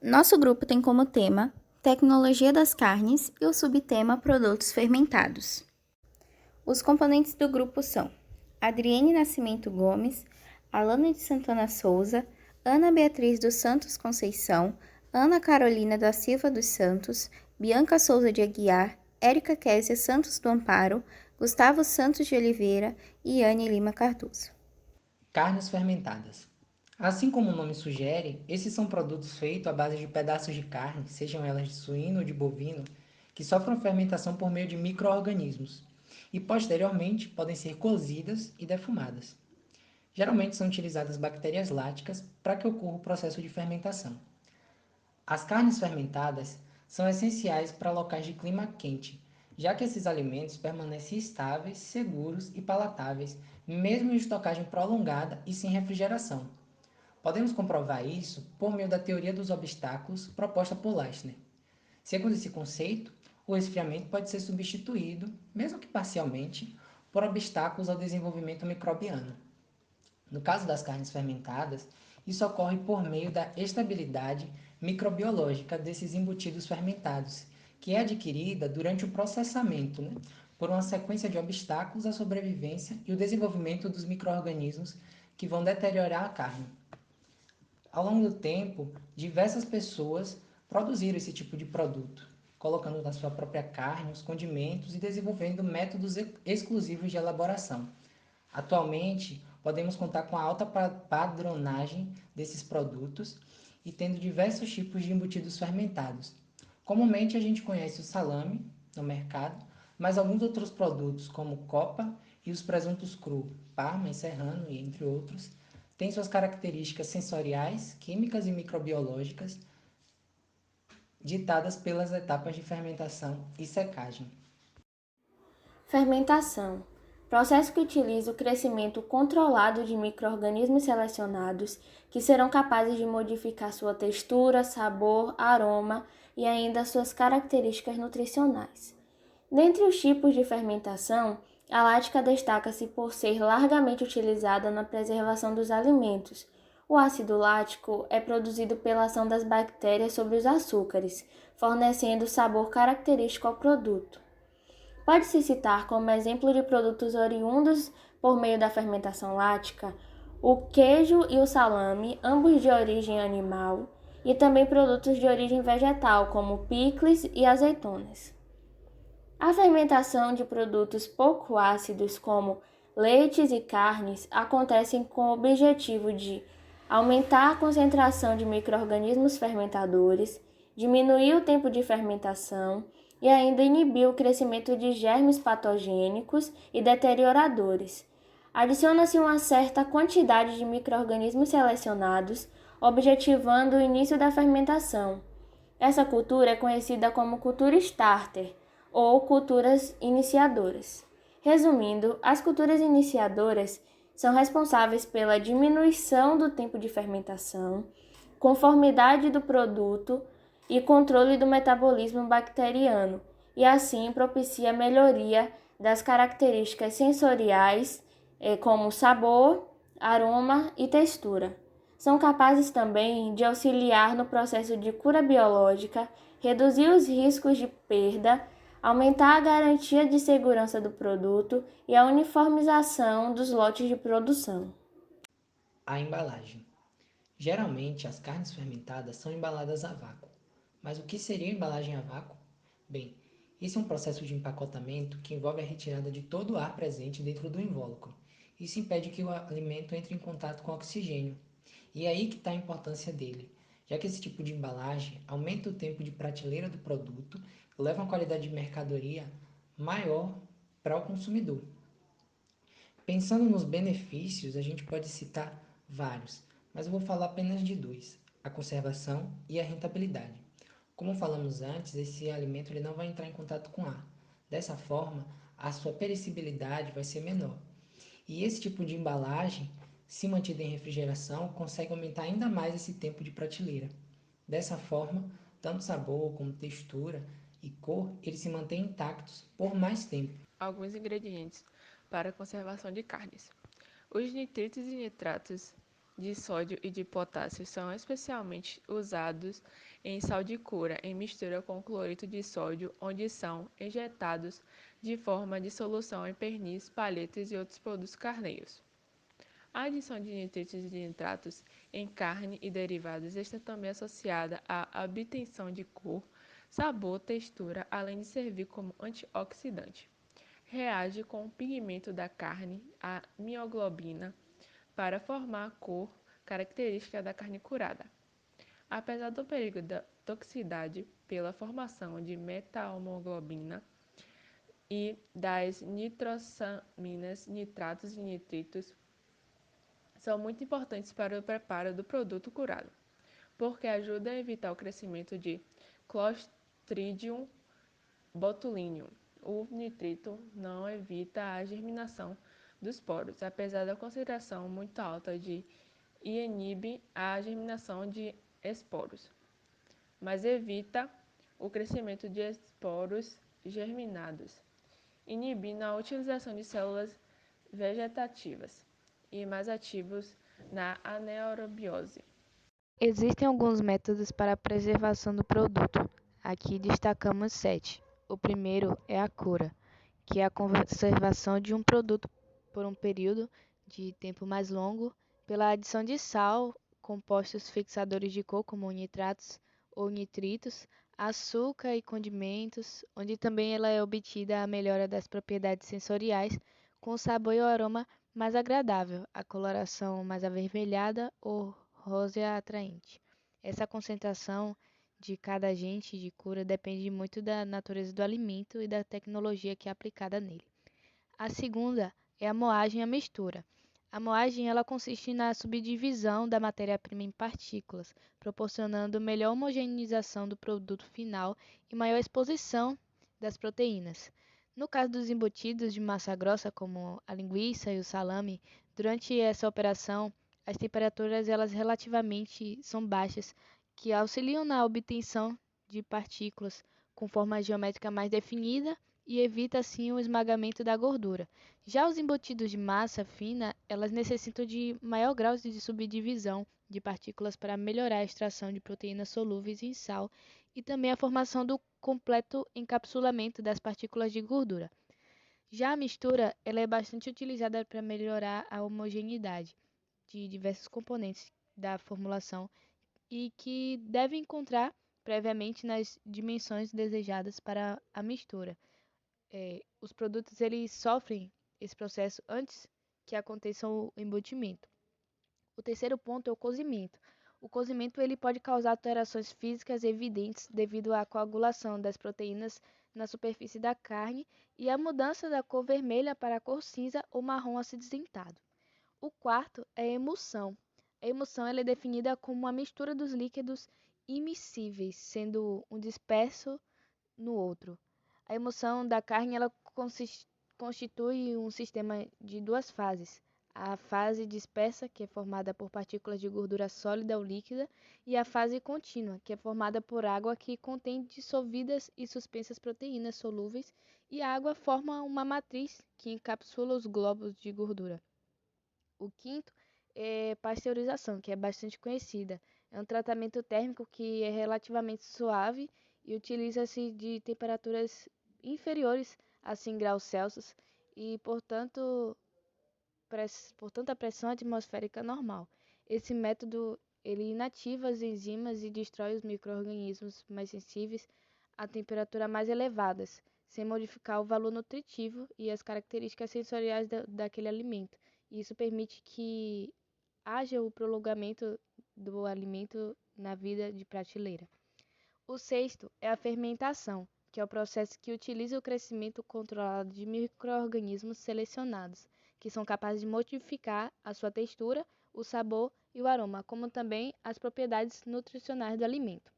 Nosso grupo tem como tema Tecnologia das Carnes e o subtema Produtos Fermentados. Os componentes do grupo são Adriene Nascimento Gomes, Alana de Santana Souza, Ana Beatriz dos Santos Conceição, Ana Carolina da Silva dos Santos, Bianca Souza de Aguiar, Érica Késia Santos do Amparo, Gustavo Santos de Oliveira e Anne Lima Cardoso. Carnes fermentadas. Assim como o nome sugere, esses são produtos feitos à base de pedaços de carne, sejam elas de suíno ou de bovino, que sofrem fermentação por meio de micro-organismos e posteriormente podem ser cozidas e defumadas. Geralmente são utilizadas bactérias láticas para que ocorra o processo de fermentação. As carnes fermentadas são essenciais para locais de clima quente, já que esses alimentos permanecem estáveis, seguros e palatáveis, mesmo em estocagem prolongada e sem refrigeração. Podemos comprovar isso por meio da teoria dos obstáculos proposta por Leitner. Segundo esse conceito, o esfriamento pode ser substituído, mesmo que parcialmente, por obstáculos ao desenvolvimento microbiano. No caso das carnes fermentadas, isso ocorre por meio da estabilidade microbiológica desses embutidos fermentados, que é adquirida durante o processamento, por uma sequência de obstáculos à sobrevivência e o desenvolvimento dos micro-organismos que vão deteriorar a carne. Ao longo do tempo, diversas pessoas produziram esse tipo de produto, colocando na sua própria carne os condimentos e desenvolvendo métodos exclusivos de elaboração. Atualmente, podemos contar com a alta padronagem desses produtos e tendo diversos tipos de embutidos fermentados. Comumente a gente conhece o salame no mercado, mas alguns outros produtos como copa e os presuntos cru, parma e serrano, entre outros, têm suas características sensoriais, químicas e microbiológicas ditadas pelas etapas de fermentação e secagem. Fermentação. Processo que utiliza o crescimento controlado de micro-organismos selecionados que serão capazes de modificar sua textura, sabor, aroma e ainda suas características nutricionais. Dentre os tipos de fermentação, a lática destaca-se por ser largamente utilizada na preservação dos alimentos. O ácido lático é produzido pela ação das bactérias sobre os açúcares, fornecendo sabor característico ao produto. Pode-se citar como exemplo de produtos oriundos por meio da fermentação lática o queijo e o salame, ambos de origem animal, e também produtos de origem vegetal, como picles e azeitonas. A fermentação de produtos pouco ácidos, como leites e carnes, acontece com o objetivo de aumentar a concentração de micro-organismos fermentadores, diminuir o tempo de fermentação e ainda inibir o crescimento de germes patogênicos e deterioradores. Adiciona-se uma certa quantidade de micro-organismos selecionados, objetivando o início da fermentação. Essa cultura é conhecida como cultura starter ou culturas iniciadoras. Resumindo, as culturas iniciadoras são responsáveis pela diminuição do tempo de fermentação, conformidade do produto e controle do metabolismo bacteriano, e assim propicia a melhoria das características sensoriais, como sabor, aroma e textura. São capazes também de auxiliar no processo de cura biológica, reduzir os riscos de perda, aumentar a garantia de segurança do produto e a uniformização dos lotes de produção. A embalagem. Geralmente, as carnes fermentadas são embaladas a vácuo. Mas o que seria embalagem a vácuo? Bem, esse é um processo de empacotamento que envolve a retirada de todo o ar presente dentro do invólucro. Isso impede que o alimento entre em contato com o oxigênio. E é aí que está a importância dele, já que esse tipo de embalagem aumenta o tempo de prateleira do produto e leva uma qualidade de mercadoria maior para o consumidor. Pensando nos benefícios, a gente pode citar vários, mas eu vou falar apenas de dois: a conservação e a rentabilidade. Como falamos antes, esse alimento ele não vai entrar em contato com ar. Dessa forma, a sua perecibilidade vai ser menor. E esse tipo de embalagem, se mantida em refrigeração, consegue aumentar ainda mais esse tempo de prateleira. Dessa forma, tanto sabor como textura e cor, eles se mantêm intactos por mais tempo. Alguns ingredientes para a conservação de carnes. Os nitritos e nitratos de sódio e de potássio são especialmente usados em sal de cura em mistura com cloreto de sódio, onde são injetados de forma de solução em pernis, palhetas e outros produtos carneiros. A adição de nitritos e de nitratos em carne e derivados está também associada à obtenção de cor, sabor, textura, além de servir como antioxidante. Reage com o pigmento da carne, a mioglobina, para formar a cor característica da carne curada. Apesar do perigo da toxicidade pela formação de metahemoglobina e das nitrosaminas, nitratos e nitritos são muito importantes para o preparo do produto curado, porque ajudam a evitar o crescimento de Clostridium botulinum. O nitrito não evita a germinação dos poros, apesar da concentração muito alta de inibe a germinação de esporos, mas evita o crescimento de esporos germinados, inibindo a utilização de células vegetativas e mais ativos na anaerobiose. Existem alguns métodos para a preservação do produto. Aqui destacamos 7. O primeiro é a cura, que é a conservação de um produto por um período de tempo mais longo pela adição de sal, compostos fixadores de cor, como nitratos ou nitritos, açúcar e condimentos, onde também ela é obtida a melhora das propriedades sensoriais, com o sabor e o aroma mais agradável, a coloração mais avermelhada ou rosa atraente. Essa concentração de cada agente de cura depende muito da natureza do alimento e da tecnologia que é aplicada nele. A segunda é a moagem e a mistura. A moagem ela consiste na subdivisão da matéria-prima em partículas, proporcionando melhor homogeneização do produto final e maior exposição das proteínas. No caso dos embutidos de massa grossa, como a linguiça e o salame, durante essa operação, as temperaturas elas relativamente são baixas, que auxiliam na obtenção de partículas com forma geométrica mais definida e evita assim o esmagamento da gordura. Já os embutidos de massa fina, elas necessitam de maior grau de subdivisão de partículas para melhorar a extração de proteínas solúveis em sal e também a formação do completo encapsulamento das partículas de gordura. Já a mistura, ela é bastante utilizada para melhorar a homogeneidade de diversos componentes da formulação e que deve encontrar previamente nas dimensões desejadas para a mistura. Os produtos eles sofrem esse processo antes que aconteça o embutimento. O terceiro ponto é o cozimento. O cozimento ele pode causar alterações físicas evidentes devido à coagulação das proteínas na superfície da carne e à mudança da cor vermelha para a cor cinza ou marrom acinzentado. O quarto é a emulsão. A emulsão ela é definida como a mistura dos líquidos imiscíveis, sendo um disperso no outro. A emulsão da carne ela constitui um sistema de duas fases. A fase dispersa, que é formada por partículas de gordura sólida ou líquida, e a fase contínua, que é formada por água que contém dissolvidas e suspensas proteínas solúveis, e a água forma uma matriz que encapsula os glóbulos de gordura. O quinto é pasteurização, que é bastante conhecida. É um tratamento térmico que é relativamente suave e utiliza-se de temperaturas inferiores a 100 graus Celsius e, portanto, a pressão atmosférica normal. Esse método ele inativa as enzimas e destrói os micro-organismos mais sensíveis a temperaturas mais elevadas, sem modificar o valor nutritivo e as características sensoriais daquele alimento. Isso permite que haja o prolongamento do alimento na vida de prateleira. O sexto é a fermentação, que é o processo que utiliza o crescimento controlado de micro-organismos selecionados, que são capazes de modificar a sua textura, o sabor e o aroma, como também as propriedades nutricionais do alimento.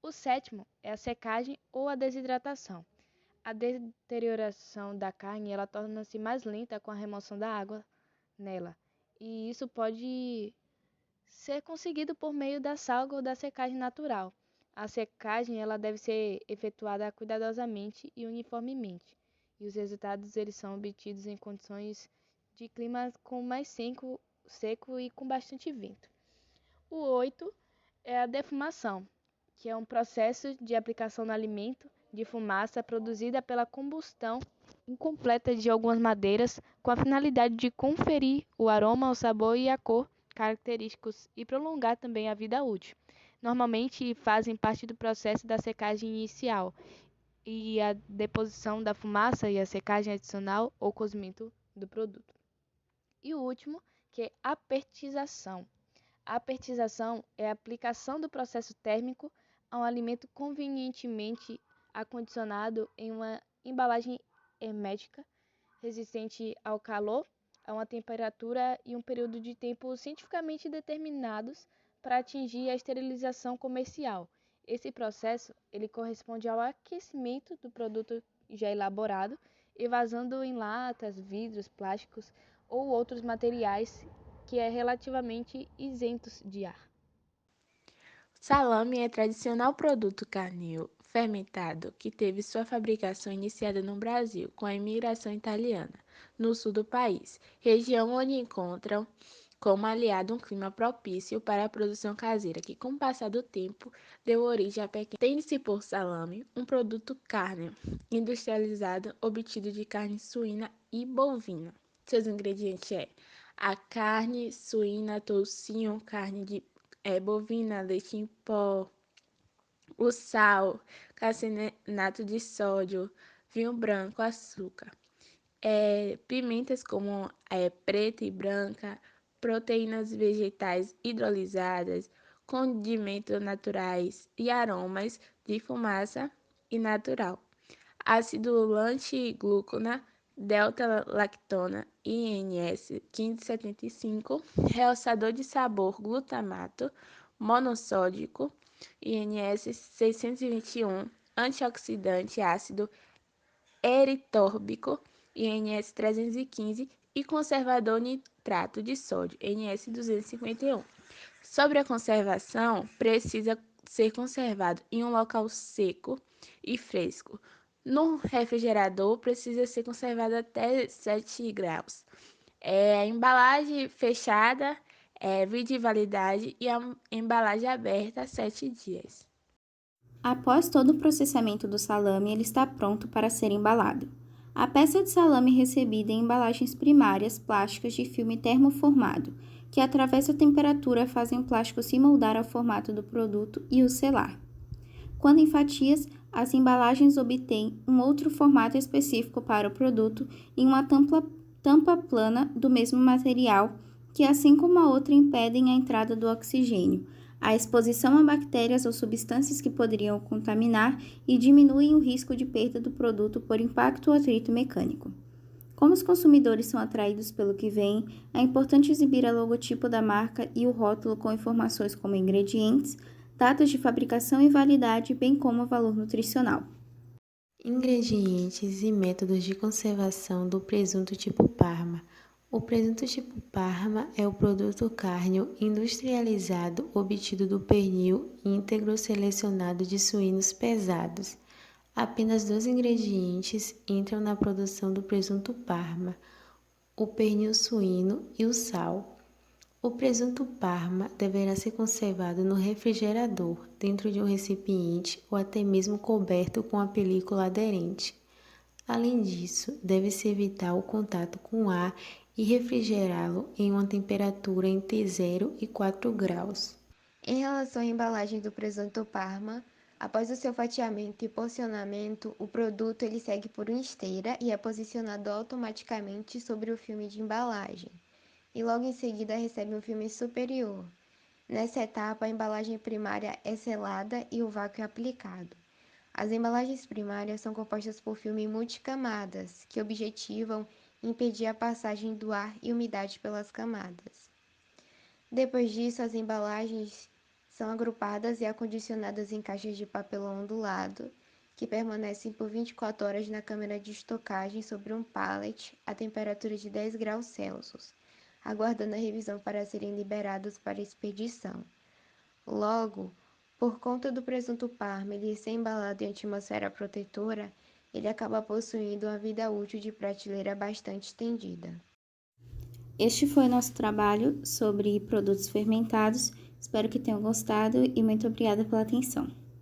O sétimo é a secagem ou a desidratação. A deterioração da carne ela torna-se mais lenta com a remoção da água nela, e isso pode ser conseguido por meio da salga ou da secagem natural. A secagem ela deve ser efetuada cuidadosamente e uniformemente, e os resultados eles são obtidos em condições de clima com mais seco e com bastante vento. O 8 é a defumação, que é um processo de aplicação no alimento de fumaça produzida pela combustão incompleta de algumas madeiras com a finalidade de conferir o aroma, o sabor e a cor característicos e prolongar também a vida útil. Normalmente fazem parte do processo da secagem inicial e a deposição da fumaça e a secagem adicional ou cozimento do produto. E o último, que é a apertização. A apertização é a aplicação do processo térmico a um alimento convenientemente acondicionado em uma embalagem hermética, resistente ao calor, a uma temperatura e um período de tempo cientificamente determinados para atingir a esterilização comercial. Esse processo ele corresponde ao aquecimento do produto já elaborado, evasando em latas, vidros, plásticos ou outros materiais que é relativamente isentos de ar. Salame é tradicional produto carnívoro fermentado que teve sua fabricação iniciada no Brasil com a imigração italiana, no sul do país, região onde encontram como aliado um clima propício para a produção caseira, que com o passar do tempo deu origem a pequenos. Entende-se por salame um produto carne industrializado obtido de carne suína e bovina. Seus ingredientes a carne suína, toucinho, carne de bovina, leite em pó, o sal, carbonato de sódio, vinho branco, açúcar, pimentas como preta e branca, proteínas vegetais hidrolisadas, condimentos naturais e aromas de fumaça e natural, ácido lantiglucona, delta-lactona, INS 1575, realçador de sabor, glutamato monossódico, INS 621, antioxidante ácido eritórbico, INS 315, e conservador nitrato de sódio, INS 251. Sobre a conservação, precisa ser conservado em um local seco e fresco. No refrigerador, precisa ser conservado até 7 graus. A embalagem fechada, vida de validade, e a embalagem aberta 7 dias. Após todo o processamento do salame, ele está pronto para ser embalado. A peça de salame é recebida em embalagens primárias plásticas de filme termoformado, que através da temperatura fazem o plástico se moldar ao formato do produto e o selar. Quando em fatias, as embalagens obtêm um outro formato específico para o produto em uma tampa plana do mesmo material, que assim como a outra impedem a entrada do oxigênio, a exposição a bactérias ou substâncias que poderiam o contaminar e diminuem o risco de perda do produto por impacto ou atrito mecânico. Como os consumidores são atraídos pelo que vem, é importante exibir o logotipo da marca e o rótulo com informações como ingredientes, datas de fabricação e validade, bem como o valor nutricional. Ingredientes e métodos de conservação do presunto tipo Parma. O presunto tipo Parma é o produto cárneo industrializado obtido do pernil íntegro selecionado de suínos pesados. Apenas 2 ingredientes entram na produção do presunto Parma: o pernil suíno e o sal. O presunto Parma deverá ser conservado no refrigerador, dentro de um recipiente ou até mesmo coberto com a película aderente. Além disso, deve-se evitar o contato com ar e refrigerá-lo em uma temperatura entre 0 e 4 graus. Em relação à embalagem do presunto Parma, após o seu fatiamento e porcionamento, o produto ele segue por uma esteira e é posicionado automaticamente sobre o filme de embalagem, e logo em seguida recebe um filme superior. Nessa etapa, a embalagem primária é selada e o vácuo é aplicado. As embalagens primárias são compostas por filme multicamadas, que objetivam impedir a passagem do ar e umidade pelas camadas. Depois disso, as embalagens são agrupadas e acondicionadas em caixas de papelão ondulado, que permanecem por 24 horas na câmara de estocagem sobre um pallet a temperatura de 10 graus Celsius, aguardando a revisão para serem liberados para expedição. Logo, por conta do presunto Parma ele ser embalado em atmosfera protetora, ele acaba possuindo uma vida útil de prateleira bastante estendida. Este foi o nosso trabalho sobre produtos fermentados. Espero que tenham gostado e muito obrigada pela atenção.